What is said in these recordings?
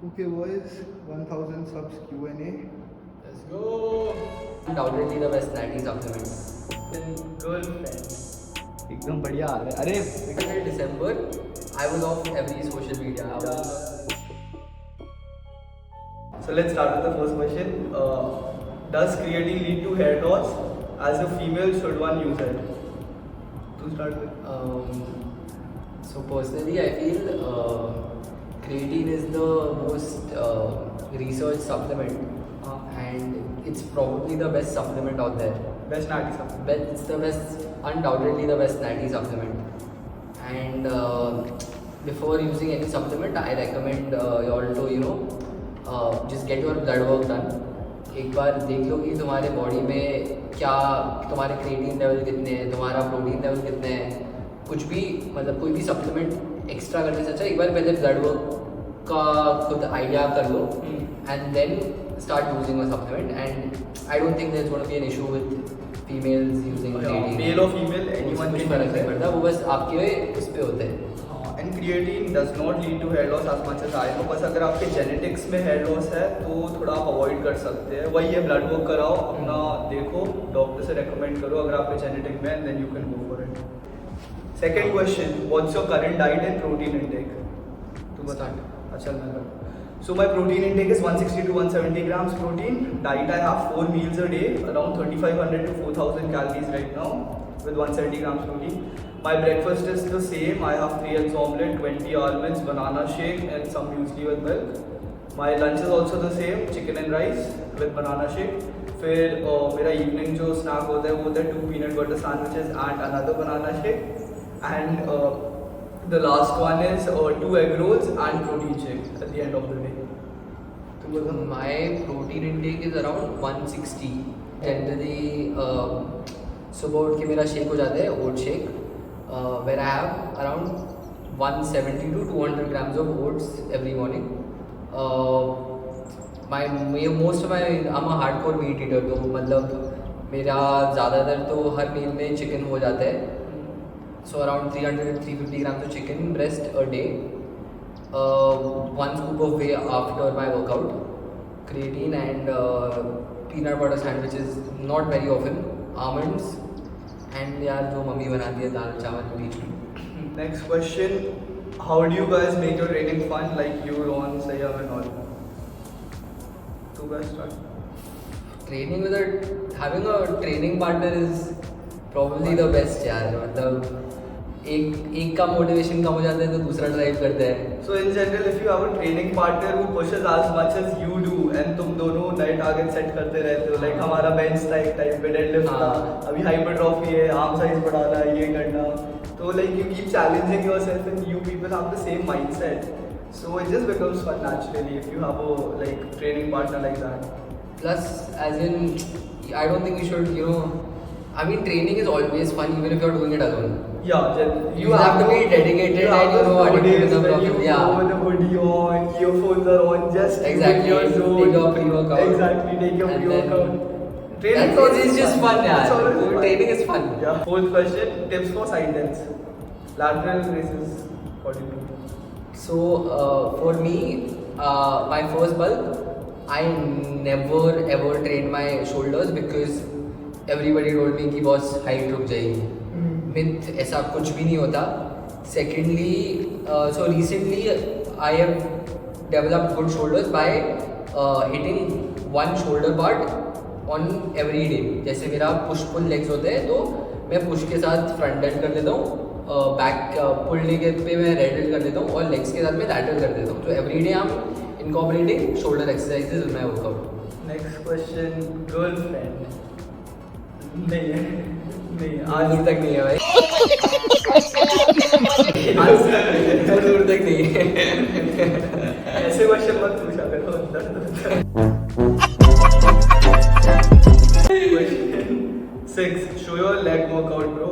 Okay, boys, 1000 subs Q&A. Let's go. Undoubtedly the best natty supplement. Girlfriend. एकदम बढ़िया आ रहा है अरे Until December, I was off every social media. So let's start with the first question. Does creatine lead to hair loss? As a female, should one use it? To start with. So personally, I feel creatine is the most researched supplement, and it's probably the best supplement out there. Best natty supplement. But it's the best, undoubtedly the best natty supplement. And before using any supplement, I recommend you all to just get your blood work done. एक बार देख लो कि तुम्हारे body में क्या, तुम्हारे creatine level कितने हैं, तुम्हारा प्रोटीन लेवल कितने हैं, कुछ भी मतलब कोई भी सप्लीमेंट एक्स्ट्रा करने से अच्छा एक बार पहले ब्लड वर्क का खुद आइडिया कर लो and then start using a supplement. And I don't think there is gonna be an issue with females using creatine. Male or female, anyone कुछ can फर्क use नहीं it. पड़ता, वो बस आपके उस पे होते हैं. And creatine does not lead to hair loss as much as I know. बस अगर आपके जेनेटिक्स में hair loss है तो थोड़ा आप अवॉइड कर सकते हैं. वही है, ब्लड वर्क कराओ, अपना देखो, डॉक्टर से रेकमेंड करो अगर आपके जेनेटिक में, then you can go for it. Second question, what's your current diet and protein intake? तो बता. अच्छा मैं करूँ. So my protein intake is 160 to 170 grams protein. Diet I have 4 meals a day, around 3500 to 4000 calories right now with 170 grams protein. My breakfast is the same. I have 3 eggs omelette, 20 almonds, banana shake and some muesli with milk. My lunch is also the same, chicken and rice with banana shake. फिर मेरा evening जो snack होता है वो होता है 2 peanut butter sandwiches and another banana shake. And the last one is 2 egg rolls and protein shake at the end of the day. तो बता. My protein intake is around 160. Generally सुबह उठ के मेरा शेक हो जाता है, ओट shake, where I have around 170 to 200 grams of oats every morning. Most of my I'm a hardcore meat eater, तो मतलब मेरा ज़्यादातर तो हर मील में चिकन हो जाता है. So around 300 to 350 grams of chicken breast a day. 1 scoop of whey after my workout. Creatine and peanut butter sandwiches not very often. Almonds and यार जो मम्मी बनाती है दाल चावल बीच में. Next question, how do you guys make your training fun, like you, Ron, Sayyam and all? Two guys start. Training with having a training partner is probably the best यार. मतलब एक का मोटिवेशन कम हो जाता है तो दूसरा ड्राइव करता है. So in general, if you have a training partner who pushes as much as you do and तुम दोनों नए टारगेट सेट करते रहते हो, like हमारा बेंच टाइप पे डेडलिफ्ट था, अभी हाइपरट्रॉफी है, आर्म साइज बढ़ाना है, ये करना, तो like you keep challenging yourself and you people have the same mindset, so it just becomes fun naturally if you have a like training partner like that. Plus as in I don't think you should I mean training is always fun even if you're doing it alone. Yeah, you have to be dedicated and addicted to the problem. Yeah. With the hoodie on, earphones are on, just exactly. Your zone. Take your pre-workout. Exactly, take your pre-workout. Training is just fun, yeah. Training is fun. Yeah. Fourth question: tips for side lengths, lateral raises. What do you do? So for me, my first bulk, I never ever trained my shoulders because everybody told me कि बॉस height रुक जाएगी. Myth ऐसा कुछ भी नहीं होता. Secondly so recently I have developed good shoulders by hitting one shoulder part on every day. जैसे मेरा पुश पुल लेग्स होते हैं तो मैं पुश के साथ फ्रंट डेल्ट कर देता हूँ, बैक पुल लेग पे मैं राइट डेल्ट कर देता हूँ और लेग्स के साथ मैं लैटरल कर देता हूँ. तो every day I am incorporating shoulder exercises in my workout. Next question, girlfriend नहीं है. नहीं, आज तक नहीं है भाई. दूर तक नहीं है. ऐसे क्वेश्चन मत पूछा करो. Question 6, show your leg workout bro.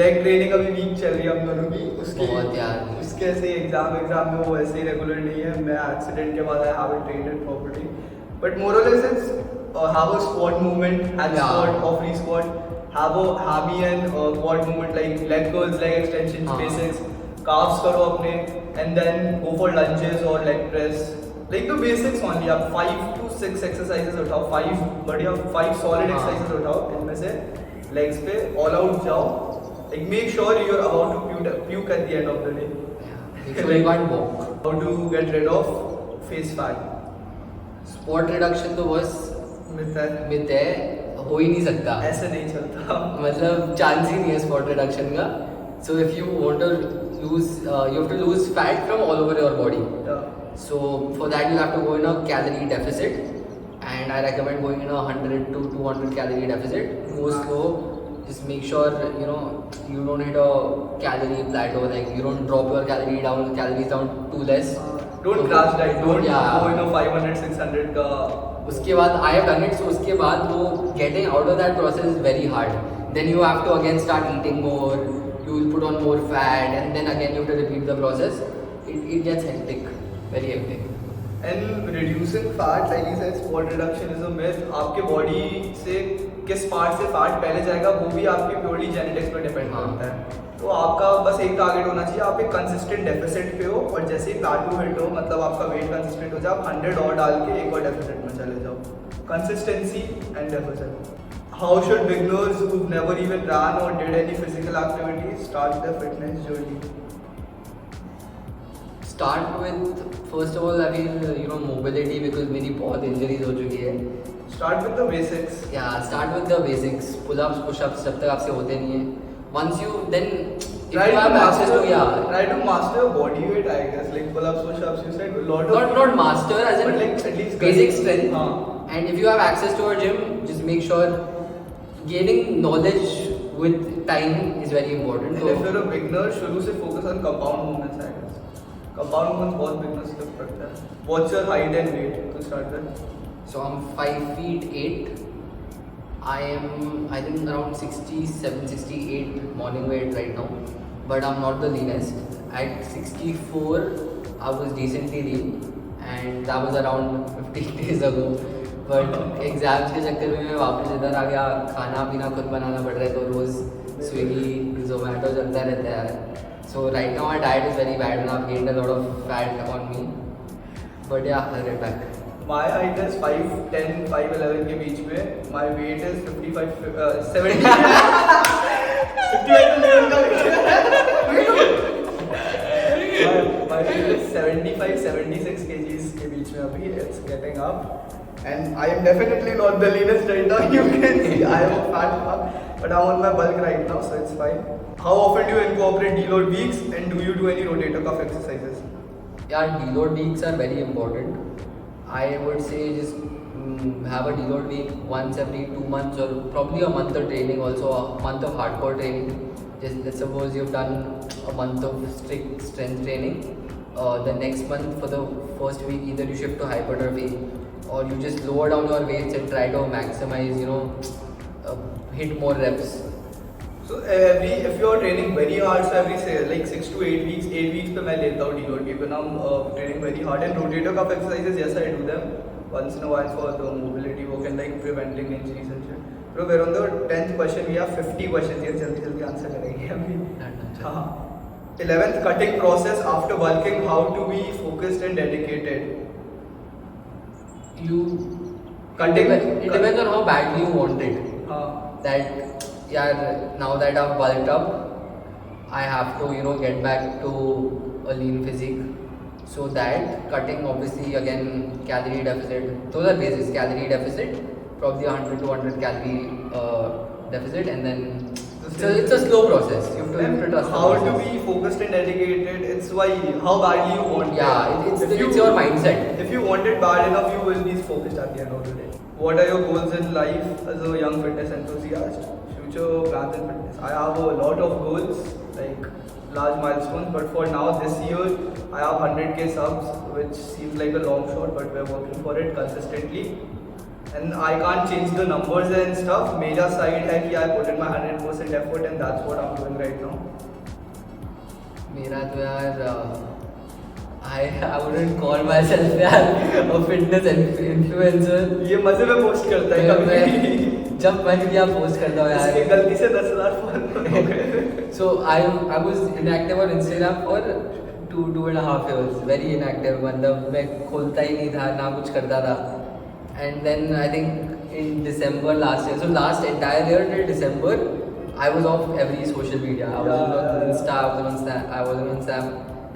Leg training अभी वीक चल रही है हम दोनों की. बहुत यार. उसके ऐसे एग्जाम में वो ऐसे ही रेगुलर नहीं है. मैं एक्सीडेंट के बाद I haven't trained it properly, but more or less it's have a squat movement, hand squat or free squat, have a hammy and quad movement like leg curls, leg extensions, basics, calves करो अपने, and then go for lunges or leg press, like the basics only. आप 5 to 6 exercises उठाओ, 5 बढ़िया 5 solid हाँ. Exercises उठाओ. इनमें से legs पे ऑल आउट जाओ. Like make sure you are about to puke at the end of the day. Because you can't walk. How to get rid of face fat? Spot reduction तो बस myth है, myth है, हो ही नहीं सकता. ऐसे नहीं चलता. मतलब चांस ही नहीं है स्पॉट रिडक्शन का. So if you want to lose you have to lose fat from all over your body. Yeah. So for that you have to go in a calorie deficit, and I recommend going in a 100 to 200 calorie deficit. Go slow. Just make sure you don't hit a calorie plateau. Like you don't drop your calories down too less. Don't crash diet. Don't Yeah. go in a 500 600 का. उसके बाद I have done it. So उसके बाद वो getting out of that process is very hard. Then you have to again start eating more. You will put on more fat, and then again you have to repeat the process. It gets hectic, very hectic. And reducing fat, like he said, spot reduction is a myth. आपके body से किस part से fat पहले जाएगा वो भी आपकी purely genetics पे डिपेंड हाँ. करता है. तो आपका बस एक टारगेट होना चाहिए. आप एक कंसिस्टेंट डेफिसिट पे हो, और जैसे ही प्लाटू हिट हो, मतलब आपका वेट कंसिस्टेंट हो जाए, आप 100 और डाल के एक और डेफिसिट में चले जाओ. Consistency and deficit. How should beginners who've never even ran or did any physical activity start their fitness journey? Start with first of all I mean mobility, because मेरी बहुत injuries हो चुकी है. Start with the basics. Yeah, start with the basics. Pull-ups, push-ups जब तक आपसे होते नहीं है. Once you then if Try you to have access to try to master your body weight, I guess. Like pull-ups, push-ups. You said a lot of. not master as in But like at least basic strength. हाँ. And if you have access to a gym, just make sure gaining knowledge with time is very important. And if you're a beginner, शुरू से focus on compound movements, I guess. Compound movements बहुत beginners को पड़ता है. What's your height and weight to start with? So I'm 5 feet 8. I am I think around 67, 68 morning weight right now, but I'm not the leanest. At 64, I was decently lean, and that was around 15 days ago. But exams के चक्कर में मैं वापस इधर आ गया. खाना पीना खुद बनाना पड़ रहा है, तो रोज़ स्विगी जोमेटो चलता रहता है. So right now my diet is very bad, and I've gained a lot of fat on me. But yeah, I'll get back. My height is 5'10", 5'11" के बीच में. My weight is 55, 70. 55 तो का My weight is 75, 76 kgs के बीच में अभी. It's getting up. And I am definitely not the leanest right now. You can see I am a fat fuck, but I'm on my bulk right now, so it's fine. How often do you incorporate deload weeks, and do you do any rotator cuff exercises? Yeah, deload weeks are very important. I would say just have a deload week once every 2 months, or probably a month of training, also a month of hardcore training. Just let's suppose you've done a month of strict strength training. The next month, for the first week, either you shift to hypertrophy, or you just lower down your weights and try to maximize, hit more reps. So if you are training very hard, so every say like 6 to 8 weeks, 8 weeks पे मैं लेता हूँ deload week. When I'm training very hard, and rotator cuff exercises, yes I do them once in a while for the mobility work and like preventing injuries and shit. Bro, we're on the 10th question. We have 50 questions here. जल्दी जल्दी answer करेंगे अभी. हाँ. 11th, cutting process after bulking. How to be focused and dedicated. It depends on how badly you want it. That now that I've bulked up, I have to get back to a lean physique. So that cutting, obviously, again, calorie deficit. Those are basics. Calorie deficit, probably 100 to 200 calorie deficit, and then it's a slow process. You have to trust the How process. to be focused and dedicated. It's why how badly you want Yeah, it. it's your mindset. If you want it bad enough, you will be focused at the end of the day. What are your goals in life as a young fitness enthusiast? Future plans in fitness. I have a lot of goals, like large milestones, but for now this year I have 100k subs, which seems like a long shot, but we're working for it consistently. And I can't change the numbers and stuff. मेरा side है कि I put in my 100% effort, and that's what I'm doing right now. मेरा तो यार I wouldn't call myself यार a fitness influencer. ये मजे में पोस्ट करता है कभी. जब मन किया पोस्ट करता हूँ यार. इसके गलती से 10,000 फॉलोअर हो गए. So I was inactive on Instagram for 2.5 years very inactive. मतलब मैं खोलता ही नहीं था ना कुछ करता था. And then I think in December last year, so last entire year till December, I was off every social media. I was on Insta, I was on Snap, I was on Snap.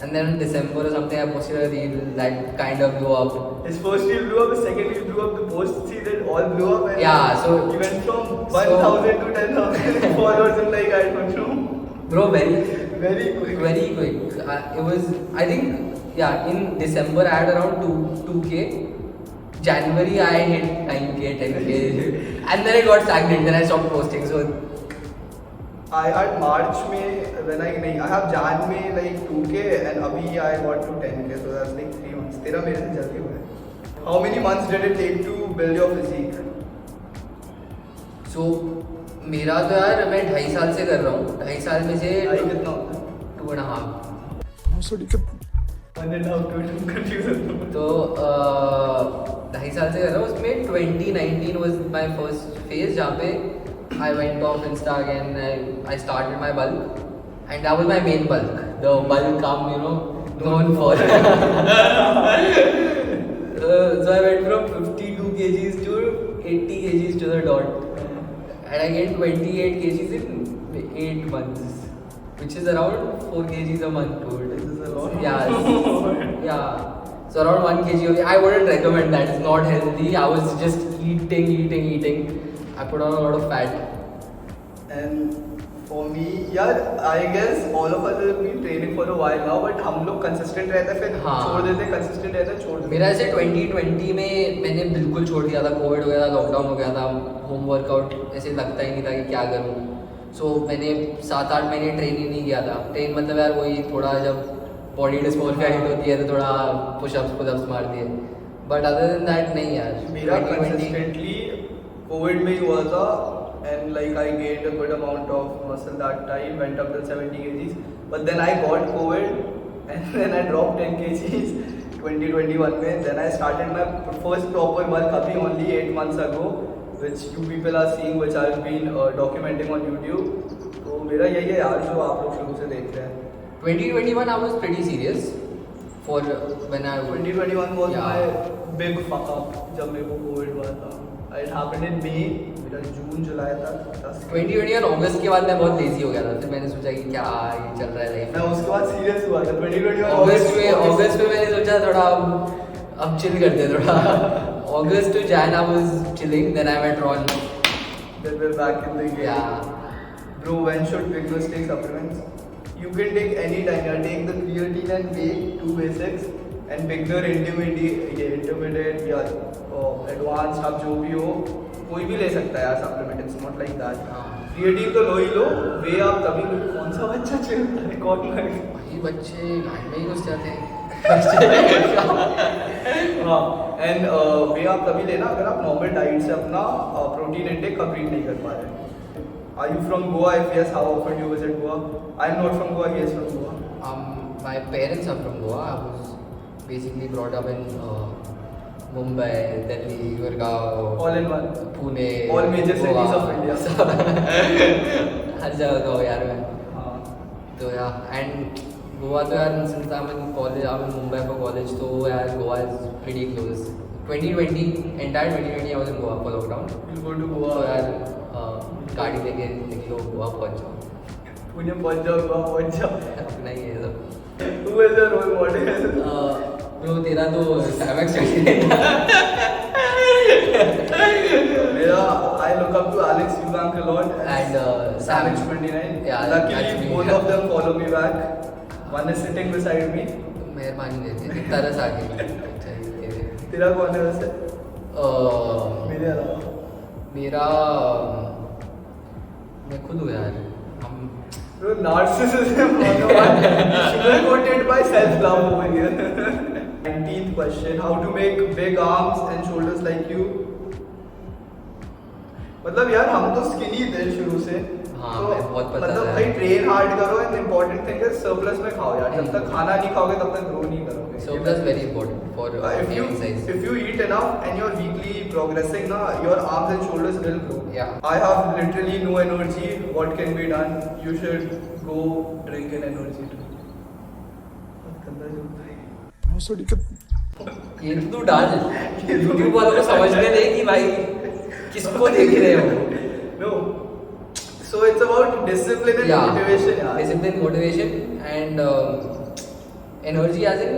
And then in December or something, I posted a reel that kind of blew up. His first reel blew up, his second reel blew up, the posts he did all blew up. And Yeah, so he went from 1,000 to 10,000 followers in like I don't know. Bro, very quick. Very quick. It was, I think, yeah, in December I had around 2K. January I hit 9K, 10K. And then I got stagnant, then I stopped posting. So I had March में when I have Jan में like 2K and अभी I got to 10K, so that's like 3 months. तेरा मेरे से जल्दी हुआ है. How many months did it take to build your physique? So मेरा तो यार मैं 2.5 साल से कर रहा हूँ. 2.5 साल में से Height कितना होता है? 2.5. 1.5 to confused. तो 2.5 साल से कर रहा हूँ. उसमें 2019 was my first phase जहाँ पे I went off Insta again. I started my bulk, and that was my main bulk. The bulk I'm known for. So I went from 52 kgs to 80 kgs to the dot, and I gained 28 kgs in 8 months, which is around 4 kgs a month, dude. This is a lot. Yeah. So around 1 kg only. I wouldn't recommend that. It's not healthy. I was just eating. I put on a lot of fat. And for me, yeah, I guess all of us have been training for a while now, but हम लोग consistent रहते हैं, फिर हाँ. छोड़ देते, consistent रहते, छोड़ देते. मेरा ऐसे 2020 में मैंने बिल्कुल छोड़ दिया था. कोविड हो गया था, लॉकडाउन हो गया था. होम वर्कआउट ऐसे लगता ही नहीं था कि क्या करूँ. सो मैंने 7-8 महीने ट्रेन ही नहीं किया था. ट्रेन मतलब यार वही थोड़ा जब बॉडी डिस्मोर्फिया होती है तो थोड़ा पुशअप्स मार दिए. बट अदर देन दैट नहीं यार. मेरा consistently कोविड में ही हुआ था, and like I gained a good amount of muscle that time, went up to 70 kgs, but then I got COVID and then I dropped 10 kgs 2021 में. Then I started my first proper work abhi only 8 months ago, which you people are seeing, which I've been documenting on YouTube. तो मेरा यही है यार जो आप लोग शुरू से देख रहे हैं. 2021 I was pretty serious for when I 2021 was Yeah. my big fuck up जब मेरे को कोविड हुआ था. It happened in May. मेरा जून जुलाई तक 2021 अगस्त के बाद मैं बहुत लेजी हो गया था. फिर मैंने सोचा कि क्या ये चल रहा है मैं लाइफ. उसके बाद सीरियस हुआ था 2021 अगस्त में मैंने सोचा थोड़ा अब चिल करते थोड़ा. अगस्त to Jan I was chilling, then I went on. Then we're back in the game. Yeah. Bro, when should beginners take supplements? You can take any time. Yeah, take the creatine and whey, 2 basics, and beginner, intermediate या advanced, आप जो भी हो कोई भी ले सकता है यार supplement. It's not like that. हाँ. क्रिएटिन तो लो ही लो, वे आप तभी लो. कौन सा बच्चा चिल्लाता है? कौन है? ये बच्चे गांड में ही घुस जाते हैं. हाँ. एंड वे आप तभी लेना अगर आप नॉर्मल डाइट से अपना प्रोटीन इंटेक कंप्लीट नहीं कर पा रहे. Are you from Goa? If yes, how often do you visit Goa? I'm not from Goa. He is from Goa. My parents are from Goa. I was basically brought up in Mumbai, Delhi, Gurgaon, All in one. Pune, All major Goa. cities of India. हर जगह का हो यार मैं. हाँ. तो यार and Goa तो यार since I'm in college, I'm in Mumbai for college, तो यार Goa is pretty close. 2020 entire 2020 I was in Goa for lockdown. We'll go to तो Goa. यार गाड़ी लेके निकलो गोवा पहुंच जाओ. पुणे पहुंच जाओ, गोवा पहुंच जाओ. अपना ही है सब. Who is your role model? Bro तेरा तो सैमक्स मेरा I look up to Alex Eubank a lot And, Sam Sam. H29. Yeah, that's Luckily me. both of them follow me back. One is sitting beside me. मेहरबानी देते तरस आ गई. अच्छा ये दे. तेरा कौन है वैसे? मेरे अलावा. मेरा मैं खुद हूँ यार. हम Bro, narcissism 101. Sugar-coated by self-love over here. 19th question. How to make big arms and shoulders like you? मतलब यार हम तो skinny थे शुरू से. हाँ, तो मैं बहुत पतला मतलब था. भाई ट्रेन हार्ड करो एंड इम्पोर्टेंट थिंग है सरप्लस में खाओ यार. जब तक खाना नहीं खाओगे तब तक ग्रो नहीं करोगे. surplus very important for exercise. If you eat enough and you're weekly progressing na, your arms and shoulders will grow. Yeah. I have literally no energy. What can be done? You should go drink an energy drink. ये तो तू डाल YouTube वालों को समझने दे कि भाई किसको देख रहे हो. No. So it's about discipline and motivation. यार. Discipline, motivation and energy as in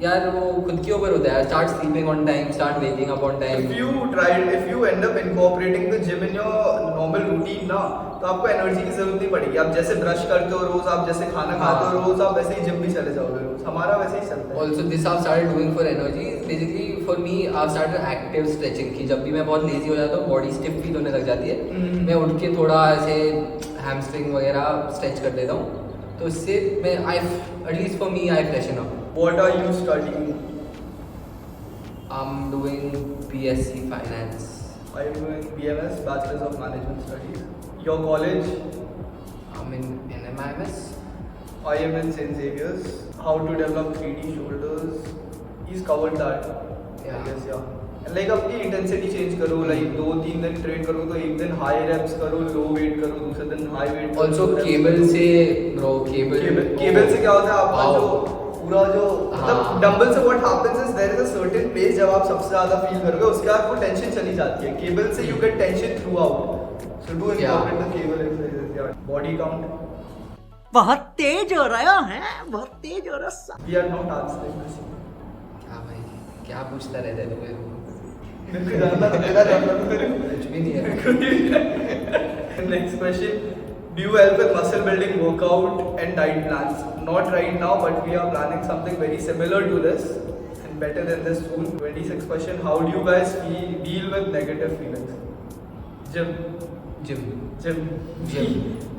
यार वो खुद के ऊपर होता है. Start sleeping on time, start waking up on time. If you end up incorporating the gym in your normal routine ना, तो आपको एनर्जी की जरूरत नहीं पड़ेगी. आप जैसे ब्रश करते हो रोज, आप जैसे खाना खाते हो रोज, आप वैसे ही जिम भी चले जाओगे रोज. हमारा वैसे ही चलता है. Also this I've started doing for energy. Basically for me I've started active stretching कि जब भी मैं बहुत lazy हो जाता हूँ बॉडी स्टिफ फील होने लग जाती है. मैं उठ के थोड़ा ऐसे हैमस्ट्रिंग वगैरह स्ट्रेच कर देता हूँ. तो इससे मैं at least for me I freshen up. What are you studying? I'm doing BSc Finance. I am doing BMS, Bachelor's of Management Studies. Your college? I'm in NMIMS. I am in St. Xavier's. How to develop 3D shoulders. He's covered that. Yeah. I guess, yeah. And like अपनी intensity change करो, like 2-3 दिन train करो तो एक दिन high wraps करो, लो wait करो, दूसरे दिन हाई वेट. Also केबल से bro केबल से क्या होता है आपका जो पूरा जो मतलब डंबल से what happens is there is a certain place जब आप सबसे ज्यादा फील करोगे उसके बाद वो टेंशन चली जाती है. केबल से you get tension throughout. So do incorporate the cable exercises. यार बॉडी काउंट बहुत तेज हो रहा है, बहुत तेज हो रहा. We are not answering this. क्या भाई क्या पूछता रहता है तू मेरे को. मेरे को जानना था, मेरा जानना था. कुछ भी नहीं है. Next question. Do you help with muscle building workout and diet plans? Not right now, but we are planning something very similar to this and better than this soon. 26th question. How do you guys deal with negative feelings? Gym.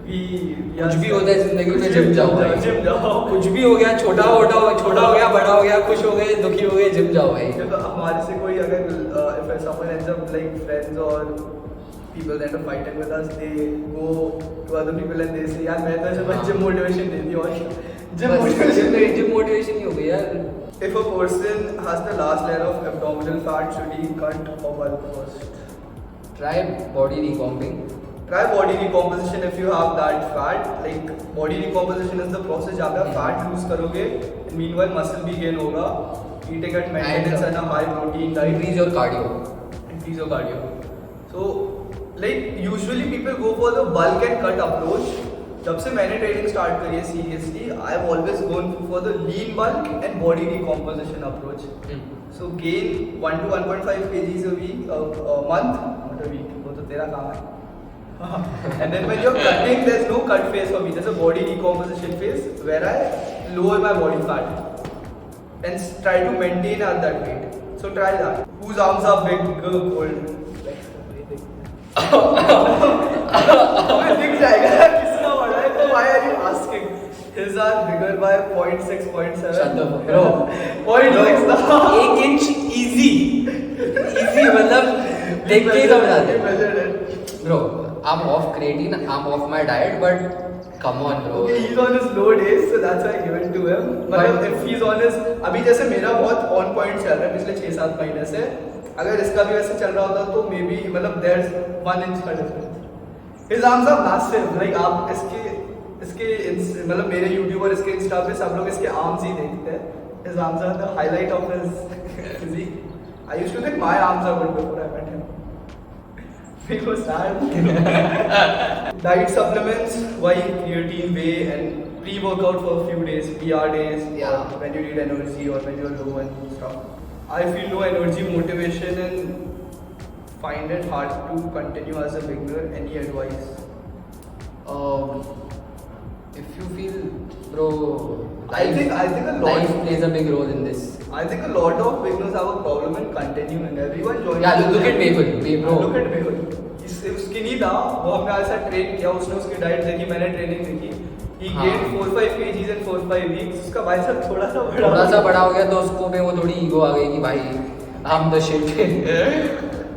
कुछ भी होता है जिंदगी में gym जाओ भाई. Gym जाओ. कुछ भी हो गया छोटा हो गया बड़ा हो गया खुश हो गए दुखी हो गए जिम जाओ भाई. हमारे से कोई अगर if someone ends up like friends or people that are fighting with us, they go to other people and they say यार मैं तो सिर्फ जिम मोटिवेशन देती हूँ. जिम मोटिवेशन ही हो गई यार. If a person has the last layer of abdominal fat, should he cut or bulk first? Try body recomping. Try body recomposition if you have that fat. Like body recomposition is the process जहाँ पे आप fat lose करोगे and meanwhile muscle भी gain होगा. Eating at maintenance and a high protein diet. Increase your cardio. Increase your cardio. So like usually people go for the bulk and cut approach. जब से मैंने training start करी है seriously, I have always gone for the lean bulk and body recomposition approach. So gain 1 to 1.5 kgs a week, a month, not a week. वो तो तेरा काम है. And then when you're cutting, there's no cut phase for me. There's a body recomposition phase where I lower my body fat and try to maintain at that weight. So try that. Whose arms are big, cold? हमें दिख जाएगा किसका बड़ा है. तो why are you asking? His are bigger by 0.6, 0.7. Shut the fuck up. 0.6 ना. 1 inch easy मतलब देख के ही समझ आते हैं. Bro, I'm off creatine, I'm off my diet, but come on bro. Okay, he's on his low days, so that's why I give it to him. But if he's on his, अभी जैसे मेरा बहुत on point चल रहा है पिछले 6-7 महीने से. अगर इसका भी वैसे चल रहा होता तो maybe मतलब there's 1 inch का difference. His arms are massive. Like आप इसके मतलब मेरे YouTube और इसके Insta पे सब लोग इसके arms ही देखते हैं. His arms are the highlight of his physique. I used to think my arms are good before I met him. It was sad. Diet supplements, why creatine, whey, and pre-workout for a few days, PR days, Yeah. or when you need energy or when you're low and stuff. I feel no energy, motivation, and find it hard to continue as a beginner. Any advice? If you feel, bro, I think a lot. life plays a big role in this. I think a lot of beginners have a problem in continuing. Everyone joins. Yeah, look at Mehul, bro. Look at Mehul. Skinny था, वो हमने ऐसा train किया, उसने उसकी diet देखी, मैंने training देखी. He gained 4-5 kgs in 4-5 weeks. उसका बाइसेप थोड़ा सा बड़ा हो गया तो उसको में वो थोड़ी ईगो आ गई कि भाई हम द शिट.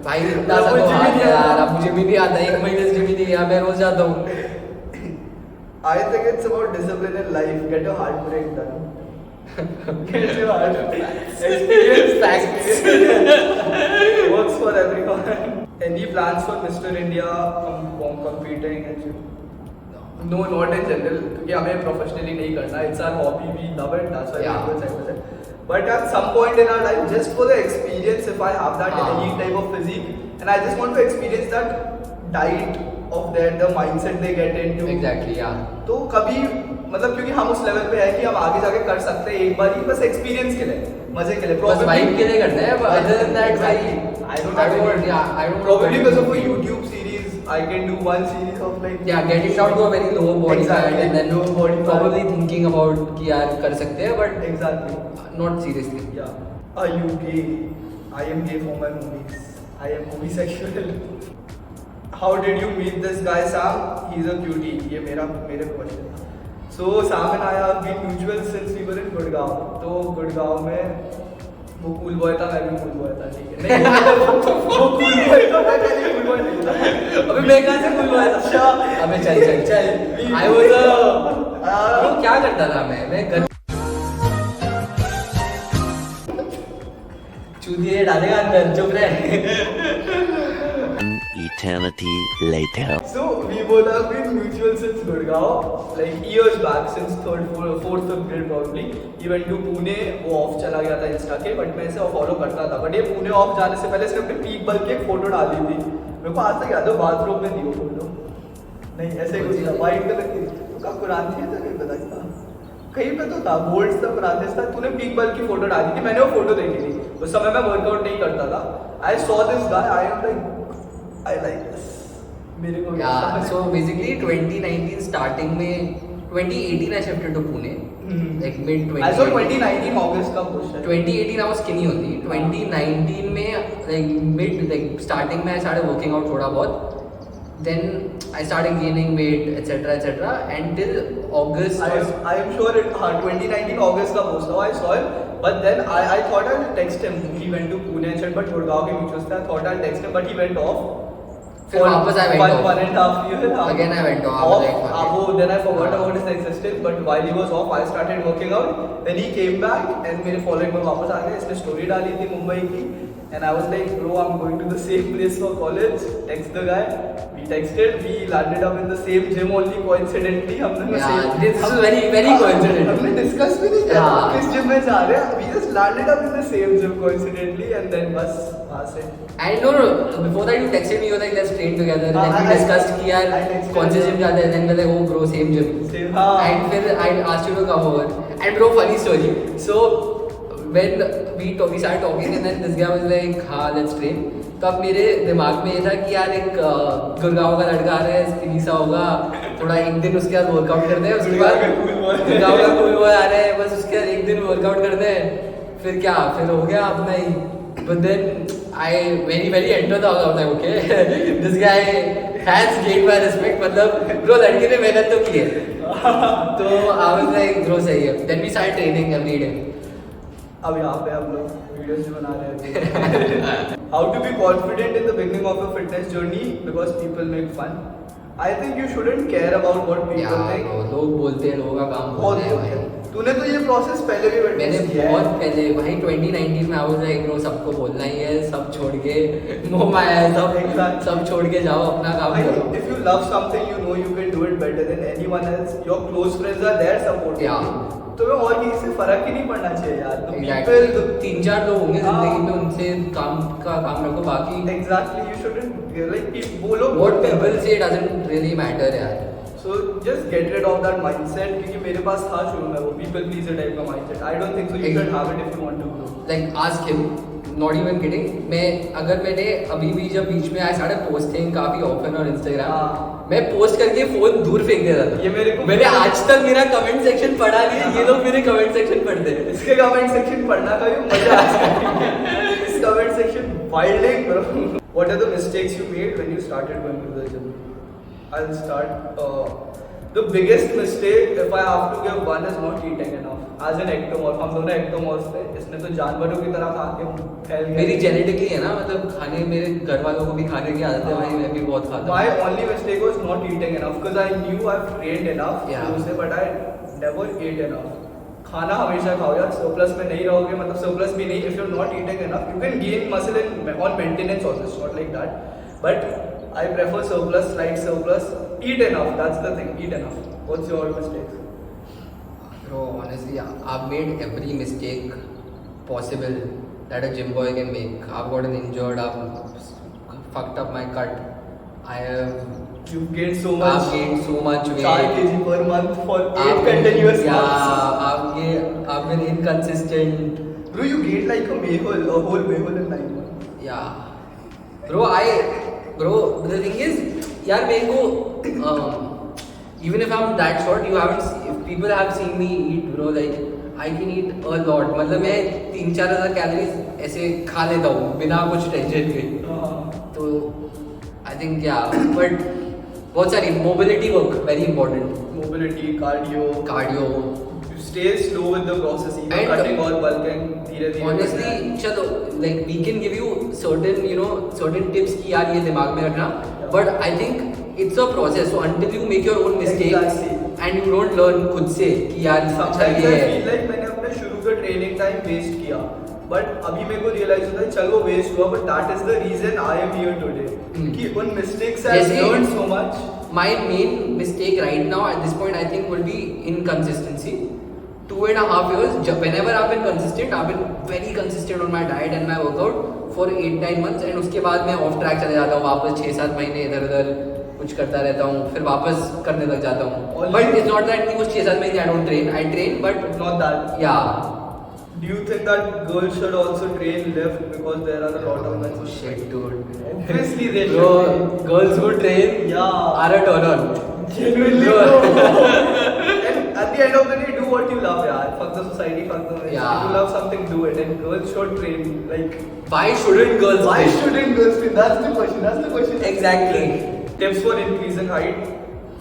भाई इतना सा तो हाथ है यार, अब मुझे भी नहीं आता. 1 महीने से जिम ही नहीं गया, मैं रोज जाता हूँ. I think it's about discipline in life. Get your heartbreak done. Get your heartbreak. Experience facts. Works for everyone. Any plans for Mr. India competing and shit? No. No, not in general, क्योंकि हमें professionally नहीं करना, it's our hobby, we love it, that's why we do it side by side. But at some point in our life, just for the experience, if I have that any type of physique, and I just want to experience that diet of their, the mindset they get into. Exactly, yeah. तो कभी मतलब क्योंकि हम उस level पे है कि हम आगे जाके कर सकते हैं एक बार ही, बस एक्सपीरियंस के लिए, मजे के लिए, बस वाइब के लिए करते हैं, but other than that, I don't probably because of a YouTube series I can do one series of like getting down to a very low body fat and then low body fat. probably thinking about कि यार कर सकते हैं, but exactly not seriously. yeah. Are you gay? I am gay for my movies. I am movie sexual. How did you meet this guy Sam? He's a cutie. ये मेरे question था. So Sam and I have been mutual since we were in Gurgaon. तो गुड़गांव में वो cool boy था, मैं भी cool boy था, ठीक है? नहीं वो कूल बॉय था, मैं पहले कूल बॉय नहीं था। अबे मैं कहाँ से कूल बॉय था? अच्छा अबे चल I was वो क्या करता था मैं घर चूतिए डालेगा अंदर, चुप रहे। Eternity later. So we both have been mutual since Gurgaon, like years back, since fourth grade probably. He went to Pune, वो ऑफ चला गया था इंस्टा के, बट मैं इसे फॉलो करता था. बट ये पुणे ऑफ जाने से पहले इसने अपने पीक बल की एक फोटो डाली थी. मेरे को आज तक याद है, बाथरूम में थी वो फोटो. नहीं ऐसे कुछ था, व्हाइट कलर की. उसका कुरान थी था कहीं पता था, कहीं पे तो था, बोल्ड्स था, कुरान था. तूने पीक बल की फोटो डाली थी, मैंने वो फोटो देखी थी. उस समय मैं वर्कआउट नहीं करता था. I saw this guy, I am like I like this. मेरे को so basically 2019 starting में 2018 I shifted to Pune, like mid 2018. I saw 2019 August का post है. 2018 I was skinny only. 2019 में like mid like starting में I started working out थोड़ा बहुत. Then I started gaining weight etc. until August. I am sure it 2019 August का post था. I saw it. But then I thought I'll text him. He went to Pune and said, but Gurgaon के mutuals थे. I thought I'll text him, but he went off. फिर वापस I went off. 1.5 years. Again I went off. Then I forgot about his existence. But while he was off, I started working out. Then he came back and मेरे following में वापस आ गया. इसने story डाली थी मुंबई की. And I was like, bro, I'm going to the same place for college. Text the guy. We texted. We landed up in the same gym only coincidentally. हमने this is very coincident. हमने discuss भी नहीं किया किस gym में जा रहे हैं. We just landed up in the same gym coincidentally and then बस वहाँ से. And no, before that you texted me, you were like, let's train together. Then we discussed कि यार कौन से gym जाते हैं. Then we were like, oh bro, same gym. Same. And फिर I asked you to come over. And bro, funny story. So when we started talking and then this guy was like, हाँ let's train. तो अब मेरे दिमाग में ये था कि यार एक गुड़गांव का लड़का आ रहा है, स्किनी सा होगा, थोड़ा एक दिन उसके बाद वर्कआउट करते हैं, उसके बाद गुड़गांव का कूल बॉय आ रहा है, बस उसके बाद एक दिन वर्कआउट करते हैं, फिर क्या, फिर हो गया अपना ही. But then when he entered the house, I was like, okay, this guy has gained my respect. मतलब bro लड़के ने मेहनत तो की है. तो I was like, bro सही है. Then we started training every day. अब यहाँ पे हम लोग वीडियोस भी बना रहे हैं. How to be confident in the beginning of a fitness journey because people make fun. I think you shouldn't care about what people think. लोग बोलते हैं, लोगों का काम बोलते हैं भाई. तूने तो ये प्रोसेस पहले भी मैंने बहुत पहले भाई 2019 में आवाज लाइक ब्रो सबको बोलना ही है, सब छोड़ के मोह माया है, सब छोड़ के जाओ अपना काम करो. If you love something, you know you can do it better than anyone else. Your close friends are there supporting you. तुम्हें और किसी से फर्क ही नहीं पड़ना चाहिए यार. तो 3-4 लोग होंगे जिंदगी में, उनसे काम रखो, बाकी exactly you shouldn't like बोलो what people say doesn't really matter यार. So just get rid of that mindset क्योंकि मेरे पास था शुरू में वो people pleaser type का mindset. I don't think so. You should have it if you want to grow. Like ask him. Not even kidding. मैंने अभी भी जब बीच में I started posting काफी often on Instagram. मैं पोस्ट करके फोन दूर फेंक देता था. ये मैंने आज तक मेरा कमेंट सेक्शन पढ़ा नहीं है. ये लोग मेरे कमेंट सेक्शन पढ़ते हैं. इसके कमेंट सेक्शन पढ़ना का भी मजा आता है. इस comment section wilding bro. What are the mistakes you made when you started going to the gym? I'll start. The biggest mistake, if I have to give one, is not eating enough. As an ectomorph, हम दोनों ectomorphs थे. इसने तो जानवरों की तरह खा के फैल गया. मेरी जेनेटिकली है ना, मतलब खाने, मेरे घर वालों को भी खाने की आदत है भाई. मैं भी बहुत खाता हूँ. My only mistake was not eating enough because I knew I've trained enough. But I never ate enough. खाना हमेशा खाओ यार. सरप्लस में नहीं रहोगे, मतलब सरप्लस भी नहीं. If you're not eating enough, you can gain muscle on maintenance also. It's not like that. But I prefer surplus, slight surplus. Eat enough. That's the thing. Eat enough. What's your mistake? Bro, honestly, I've made every mistake possible that a gym boy can make. I've gotten injured, I've fucked up my cut. I have You've gained so much. I've gained so much weight. 4 kg per month for 8 I've been- continuous yeah, months. I've been inconsistent. Bro, you gained like a whole mayhole in 9 months. Yeah. Bro, the thing is, यार मेरे को even if I'm that short, if people have seen me eat, bro, like I can eat a lot. मतलब मैं 3-4 हज़ार calories ऐसे खा लेता हूँ बिना कुछ टेंशन के. तो I think yeah, but बहुत सारी mobility work very important. Mobility, cardio. You stay slow with the process, either And cutting or bulking. धीरे Honestly, चलो, like we can give you certain tips कि यार ये दिमाग में रखना. But I think it's a process. So until you make your own mistakes Exactly. and you don't learn खुद से कि यार अच्छा Sometimes ये I है. feel like मैंने अपने शुरू का ट्रेनिंग टाइम वेस्ट किया. बट अभी मेरे को रियलाइज होता है चलो वेस्ट हुआ, but that is the reason I am here today. कि उन मिस्टेक्स आई जैसे- learn so much. My main mistake right now at this point I think will be inconsistency. 2.5 years, whenever I've been consistent, I've been very consistent on my diet and my workout for 8-9 months, and उसके बाद मैं off track चले जाता हूँ, वापस 6-7 महीने इधर उधर कुछ करता रहता हूँ, फिर वापस करने लग जाता हूँ. But it's not that कि वो 6-7 महीने I don't train, I train, but Not that. yeah. Do you think that girls should also train lift because there are a lot of men? Oh shit, dude. Obviously they Bro, should. girls who train Yeah. are a turn on. Genuinely, bro. And at the end of the day, do what you love, yaar. Fuck the society, fuck the. Yeah. If you love something, do it. And girls should train. Like, Why shouldn't girls why train? shouldn't girls train? That's the question. That's the question. Exactly. Tips for increasing height.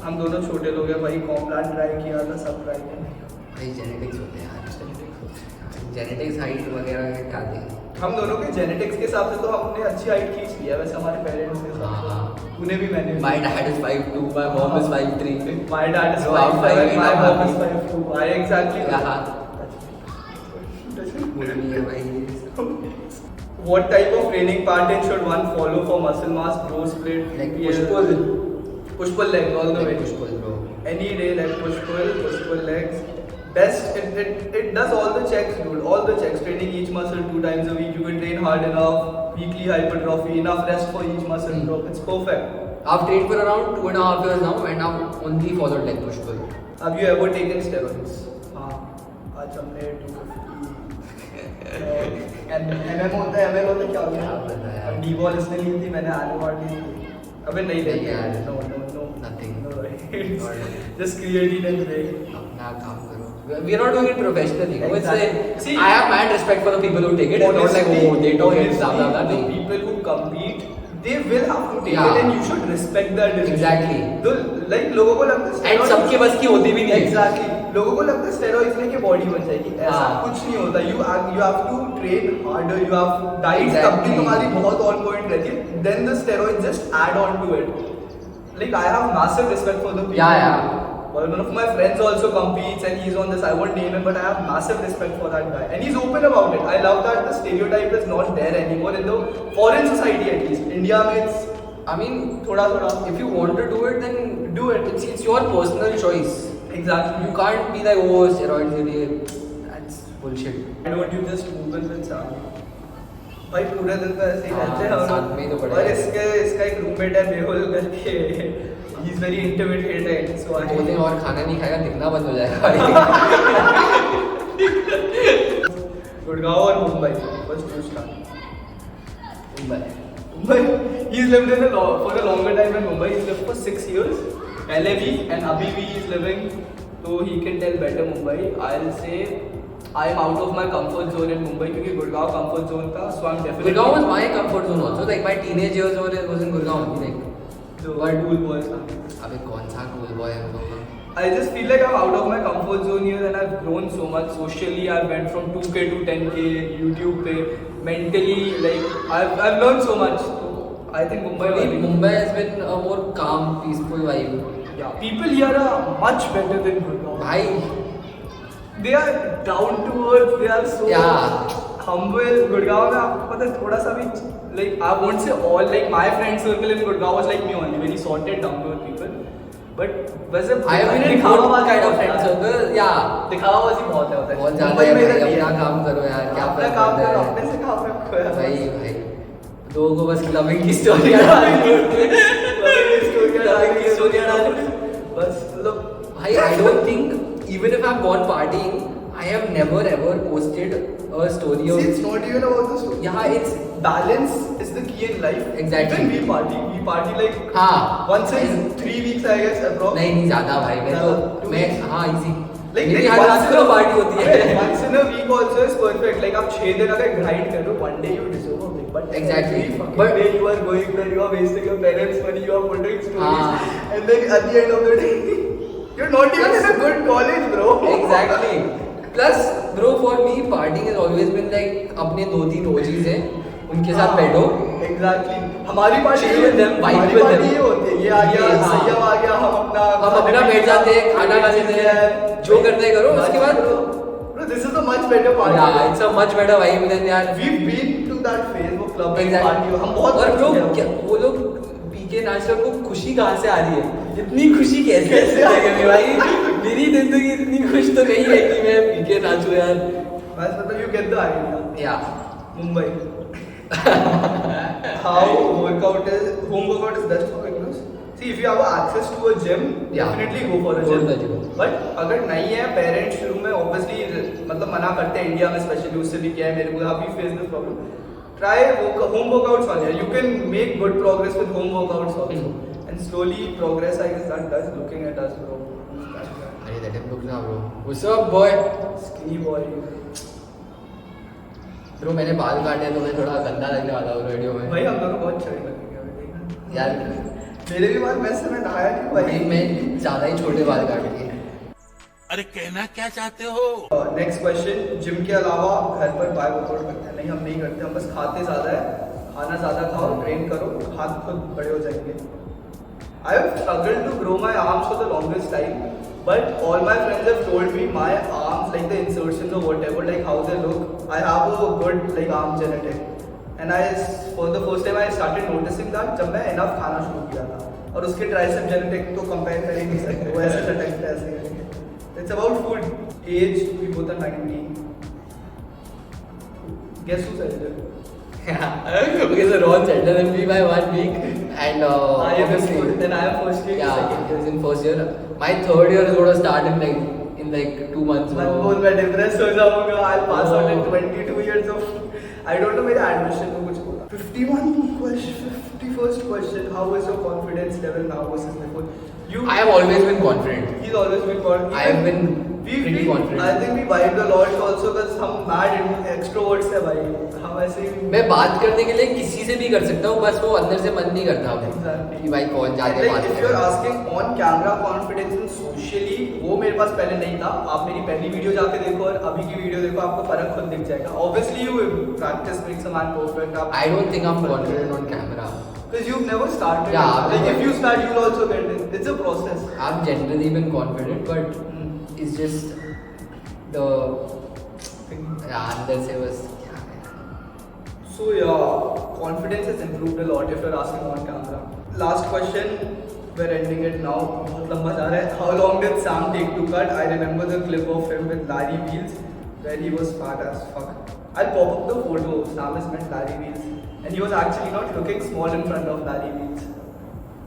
हम दोनों छोटे लोग हैं भाई. Complan try किया था, सब try किया. भाई जेनेटिक्स होते हैं यार. जेनेटिक्स हाइट वगैरह के क्या दें. हम दोनों के जेनेटिक्स के हिसाब से तो हमने अच्छी हाइट खींच ली है. वैसे हमारे पेरेंट्स के हिसाब हाँ. से. तूने भी मैंने. My dad is 5'2", my mom is 5'3". My dad is So I'm 5'7", 5'8", my I'm mom happy. is 5'2". I exactly. Yeah. What type of training pattern should one follow for muscle mass, bro split, Like PL? Push-pull legs all the way. Push pull, bro. Any day, like push-pull legs. Best, it does all the checks, dude. All the checks. Training each muscle 2 times a week. You can train hard enough. Weekly hypertrophy. Enough rest for each muscle, bro. It's perfect. I've trained for around 2.5 years now, and I've only followed leg push pull. Have you ever taken steroids? हाँ. आज हमने 250. MM होता है, ML होता है, क्या हो क्या पता गया? यार. D-ball इसने ली थी, मैंने Alomar ली थी. अबे नहीं नहीं लेते यार. No. Nothing. No, just creatine and whey. अपना काम करो. We are not doing it professionally. No, it's Exactly. like, See, I have mad respect for the people who take it. It's not like, Honestly, oh, they took it, blah blah blah. the No. people who compete, they will have to take Yeah. it, and you should respect that decision. Exactly. तो like लोगों को लगता है And steroids- सबके बस की होती भी नहीं है. Exactly. लोगों को लगता है steroids लेके body बन जाएगी. ऐसा हाँ. कुछ नहीं होता. You have to train harder. You have diet तब Exactly. भी तुम्हारी बहुत on point रहती है. Then the steroids just add on to it. Like I have massive respect for the people. Yeah. Well, one of my friends also competes and he's on this. I won't name him, but I have massive respect for that guy, and he's open about it. I love that the stereotype is not there anymore in the foreign society, at least. India, में it's I mean, thoda. if you want to do it, then Do it. It's your personal choice. Exactly. You can't be like, oh, steroids के लिए. That's bullshit. Why don't you just move in with Sam? भाई पूरे दिन तो ऐसे ही हाँ, रहते हैं हम साथ में ही तो पड़े और हैं। इसका एक रूममेट है मेहुल करके. He's very intimidating, so I 2 दिन और खाना नहीं खाएगा, दिखना बंद हो जाएगा भाई. गुड़गांव और Mumbai first to start. Mumbai. Mumbai, he's lived for a longer time in Mumbai. He's lived for 6 years. LAV and Abhi he's living, so he can tell better Mumbai. I'll say I am out of my comfort zone in Mumbai क्योंकि Gurgaon comfort zone था, so I'm definitely. Gurgaon was my comfort zone also. Like my teenage years was in Gurgaon only. Like, the cool boys. अबे कौन सा cool boy है वो? I just feel like I'm out of my comfort zone here and I've grown so much socially. I went from 2K to 10K, YouTube पे, mentally, like I've learned so much. So I think For me, Mumbai. Mumbai has been a more calm, peaceful vibe. Yeah, people here are much better than Gurgaon. भाई. They are down to earth. They are so. Yeah. Khambil, Gurgaon में आपको पता है थोड़ा सा भी like I won't say all like my friend circle in Gurgaon was like me only very sorted down to earth people. But वैसे I have been in good kind of friend circle. Yeah. दिखावाबाजी बहुत है होता है बहुत ज्यादा मुंबई है में भाई, तो नहीं अपना है। काम करो यार, क्या अपना फर्क काम पड़ता करो है? अपने से काम रखो यार भाई लोगों को बस क्लबिंग की स्टोरी बस मतलब भाई I don't think even if I've gone partying I have never ever posted a story of See, it's not even about the story. yeah it's Balance is the key in life. Exactly. Even we party like हाँ once in 3 weeks I guess approx. नहीं ज़्यादा भाई मैं ज़्यादा, तो 2 मैं weeks. हाँ easy Like मेरी हर रात को पार्टी होती है Once in a week also is perfect. Like आप 6 दिन अगर grind करो, one day you deserve a break. But Exactly. every fucking But- day you are going there, you are wasting your parents' money, you are putting stories, हाँ. and then at the end of the day, you're not even in a good college, bro. Exactly. Plus, bro, for me, partying has always been like अपने 2-3 OGs हैं, उनके साथ बैठो. Exactly. हमारी party Chill with them, vibe हमारी with party them. ये होती है. ये आ गया, ये, हाँ. संयम आ गया, हम अपना बैठ जाते हैं, खाना खा लेते हैं, जो करते हैं करो, उसके बाद Bro, this is a much better party. yeah, it's a much better vibe than यार. We've been to that phase वो club Exactly. party हम बहुत और कर bro, चुके हैं. क्या वो लोग पी के नाच रहे हैं, उनको खुशी कहाँ से आ रही है? इतनी खुशी कैसे आएगी भाई? मेरी जिंदगी इतनी खुश तो नहीं है कि मैं पी के नाचूं यार. बस मतलब you get the idea. Yeah. Mumbai. How workout is home workout is best for beginners. See if you have access to a gym, Yeah. definitely go for a Go to gym. the gym. But अगर नहीं है parents शुरू में obviously मतलब मना करते हैं India में स्पेशली उससे भी क्या है मेरे को have you faced this problem? Try home workouts on here. You can make good progress with home workouts also. And slowly progress I guess that does looking at us bro. अरे that him look now bro. What's up boy? Skinny boy. Bro मैंने बाल काटे तो मैं थोड़ा गंदा लगने वाला हूँ वीडियो में. भाई हम दोनों बहुत चढ़े लगेंगे अभी देखना. यार मेरे भी बाल वैसे मैं नहाया क्यों भाई भाई? मैं ज़्यादा ही छोटे बाल काट लिए. अरे कहना क्या चाहते हो? नेक्स्ट क्वेश्चन जिम के अलावा घर पर बाय वर्कआउट करते हैं? नहीं हम नहीं करते, हम बस खाते ज़्यादा है. खाना ज़्यादा खाओ, ट्रेन करो, हाथ खुद बड़े हो जाएंगे. I have struggled to grow my arms for the longest time, but all my friends have told me my arms, like the insertions or whatever, like how they look, I have a good like arm genetic. And for the first time I started noticing that जब मैं enough खाना शुरू किया था. और उसके tricep genetic तो compare कर ही नहीं सकते, वो ऐसे लटकते ऐसे करेंगे. It's about food. Age, we both are 19. Guess who's elder? Okay, so Ron said than me by 1 week, and obviously, Then I am first year. yeah, second he year. was in first year. My third year is going to start in like 2 months. मैं bro. बोल मैं depress हो जाऊंगा. I'll pass out in Oh. 22 years of. I don't know मेरे admission में कुछ होगा. 51st question. How is your confidence level now versus before? I have always been confident. He's always been confident. I have been pretty confident. I think we vibed a lot also because हम mad extroverts है भाई. हम ऐसे ही. मैं बात करने के लिए किसी से भी कर सकता हूँ, बस वो अंदर से मन नहीं करता Exactly. कि भाई कौन जाके Like, बात if you're करे. asking on camera confidence and socially, वो मेरे पास पहले नहीं था. आप मेरी पहली वीडियो जाके देखो और अभी की वीडियो देखो, आपको फर्क खुद दिख जाएगा. Obviously you practice makes a man perfect. आप I don't think I'm confident on camera. because you've never started. Yeah, it. Like never. if you start, you'll also get it. It's a process. I've generally been confident, but it's just the अंदर से बस क्या है. So yeah, confidence has improved a lot if you're asking on camera. Last question. We're ending it now. बहुत लंबा जा रहा है. How long did Sam take to cut? I remember the clip of him with Larry Wheels where he was fat as fuck. I'll pop up the photo. Sam has met Larry Wheels and he was actually not looking small in front of Larry Wheels.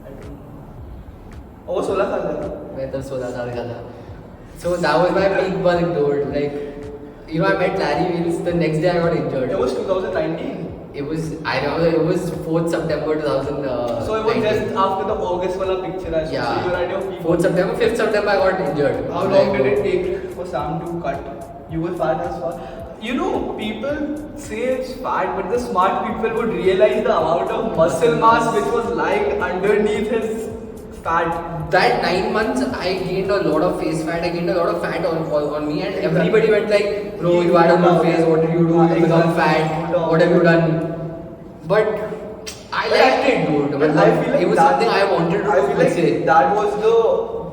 I don't know. वो 16 साल का था. मैं तब 16 साल का था. So that was my peak bulk, dude. Like, you know, I met Larry Wheels. The next day I got injured. It was 2019. It was, I remember, it was 4th September 2000. So it was just after the August wala picture I saw. Yeah. So you were at your peak. 4th September, 5th September I got injured. How long did it take for Sam to cut? You were fat as fuck. You know, people say it's fat, but the smart people would realize the amount of muscle mass which was lying underneath his fat. That 9 months, I gained a lot of face fat. I gained a lot of fat on me, and everybody went like, "Bro, you had a good face. What did you do? You become fat. What have you done?" But I liked it, dude. But I feel like it was that- something I wanted to I feel like say. that was the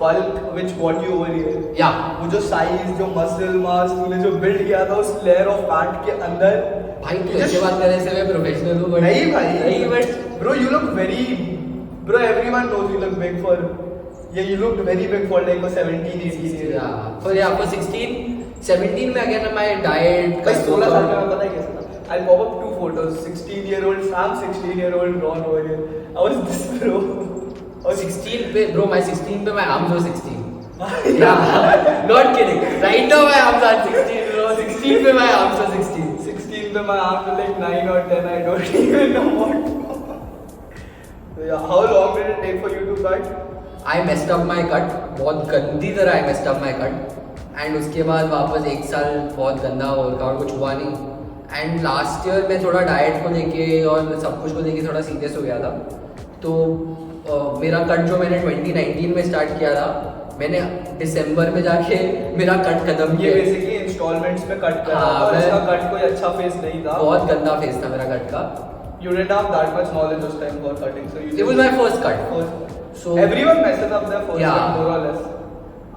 bulk which got you over here. Yeah. वो जो size, जो muscle mass तूने जो build किया था उस layer of pant के अंदर. भाई तू ऐसे बात करने से मैं प्रोफेशनल हूँ. नहीं भाई. नहीं but Bro, you look very. Bro, everyone knows you look big for. Yeah, you looked very big for like a 17, 18 years. for 16, 17 में again my diet. भाई 16 साल में मैं पता है कैसा था. I'll pop up 2 photos. 16-year-old Sam, 16-year-old Ron over here. I was this bro. और 16 पे bro my 16 पे my arms were 16. Yeah, not kidding. Right now my arms are 16 bro. 16 पे my arms are 16. 16 पे my arms were like 9 or 10. I don't even know what. So yeah, how long did it take for you to cut? I messed up my cut. बहुत गंदी तरह I messed up my cut. And उसके बाद वापस एक साल बहुत गंदा वर्कआउट कुछ हुआ नहीं. एंड लास्ट ईयर में थोड़ा डाइट को लेके और सब कुछ को लेके थोड़ा सीरियस हो गया था. तो मेरा कट जो मैंने 2019 में स्टार्ट किया था, मैंने दिसंबर में जाके मेरा कट खत्म ये किया. बेसिकली इंस्टॉलमेंट्स में कट कर हाँ, रहा था और मैं- इसका कट कोई अच्छा फेस नहीं था. बहुत गंदा फेस था मेरा कट का. You didn't have that much knowledge this time for cutting, so you. It was my first cut. First. So Everyone messes up their first Yeah. cut more or less.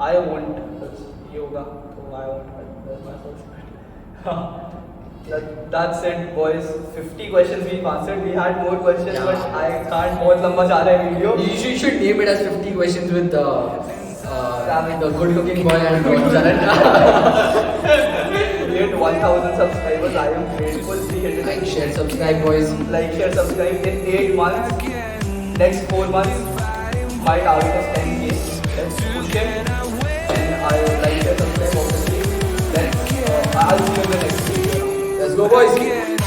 I won't. That's yoga, so I won't cut. That's my first cut. That's it, boys. 50 questions we've answered. We had more questions, Yeah. but I can't. बहुत लंबा जा रहा है video. you should name it as 50 questions with the good-looking boy and Ron Saran. We hit 1,000 subscribers. I am grateful. We hit it. Like, share, subscribe, boys. Like, share, subscribe in 8 months. Next 4 months, might target is 10K. Let's push it. And I would like, share, subscribe, obviously. I'll see you in the next video. Let's go, boys.